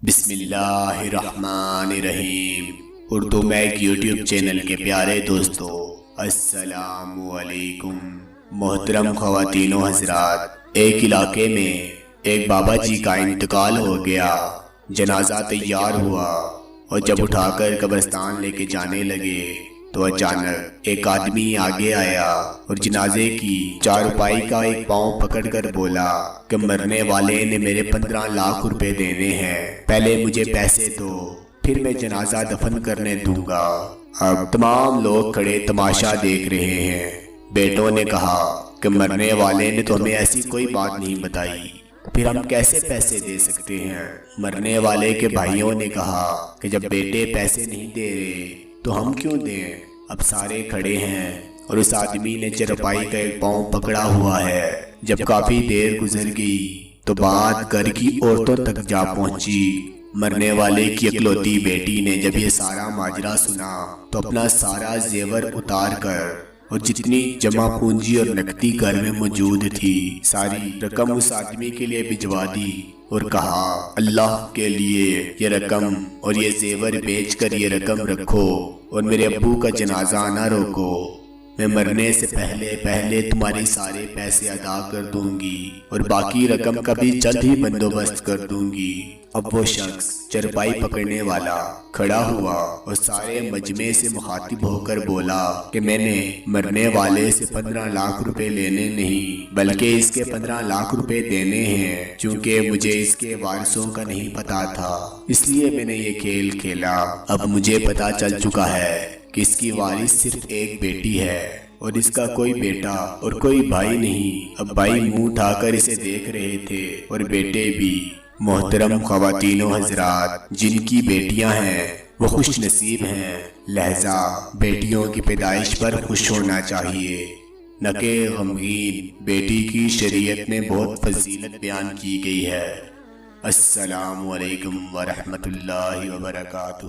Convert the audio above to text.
بسم اللہ الرحمن الرحیم۔ اردو میں ایک یوٹیوب چینل کے پیارے دوستو، السلام علیکم۔ محترم خواتین و حضرات، ایک علاقے میں ایک بابا جی کا انتقال ہو گیا۔ جنازہ تیار ہوا اور جب اٹھا کر قبرستان لے کے جانے لگے تو اچانک ایک آدمی آگے آیا اور جنازے کی چارپائی کا ایک پاؤں پکڑ کر بولا کہ مرنے والے نے میرے 15 لاکھ روپے دینے ہیں، پہلے مجھے پیسے دو پھر میں جنازہ دفن کرنے دوں گا۔ اب تمام لوگ کھڑے تماشا دیکھ رہے ہیں۔ بیٹوں نے کہا کہ مرنے والے نے تو ہمیں ایسی کوئی بات نہیں بتائی، پھر ہم کیسے پیسے دے سکتے ہیں؟ مرنے والے کے بھائیوں نے کہا کہ جب بیٹے پیسے نہیں دے رہے تو ہم کیوں دیں؟ اب سارے کھڑے ہیں اور اس آدمی نے چرپائی کا ایک پاؤں پکڑا ہوا ہے۔ جب کافی دیر گزر گئی تو بات گھر کی عورتوں تک جا پہنچی۔ مرنے والے کی اکلوتی بیٹی نے جب یہ سارا ماجرا سنا تو اپنا سارا زیور اتار کر اور جتنی جمع پونجی اور نقدی گھر میں موجود تھی ساری رقم اس آدمی کے لیے بھجوا دی اور کہا، اللہ کے لیے یہ رقم اور یہ زیور بیچ کر یہ رقم رکھو اور میرے ابو کا جنازہ نہ روکو، میں مرنے سے پہلے تمہارے سارے پیسے ادا کر دوں گی اور باقی رقم کا بھی جلد ہی بندوبست کر دوں گی۔ اب وہ شخص چرپائی پکڑنے والا کھڑا ہوا اور سارے مجمع سے مخاطب ہو کر بولا کہ میں نے مرنے والے سے 15 لاکھ روپے لینے نہیں بلکہ اس کے 15 لاکھ روپے دینے ہیں، چونکہ مجھے اس کے وارثوں کا نہیں پتا تھا اس لیے میں نے یہ کھیل کھیلا۔ اب مجھے پتا چل چکا ہے کہ اس کی وارث صرف ایک بیٹی ہے اور اس کا کوئی بیٹا اور کوئی بھائی نہیں۔ اب بھائی منہ اٹھا کر اسے دیکھ رہے تھے اور بیٹے بھی۔ محترم خواتین و حضرات، جن کی بیٹیاں ہیں وہ خوش نصیب ہیں، لہذا بیٹیوں کی پیدائش پر خوش ہونا چاہیے، نہ کہ غمگین۔ بیٹی کی شریعت میں بہت فضیلت بیان کی گئی ہے۔ السلام علیکم ورحمۃ اللہ وبرکاتہ۔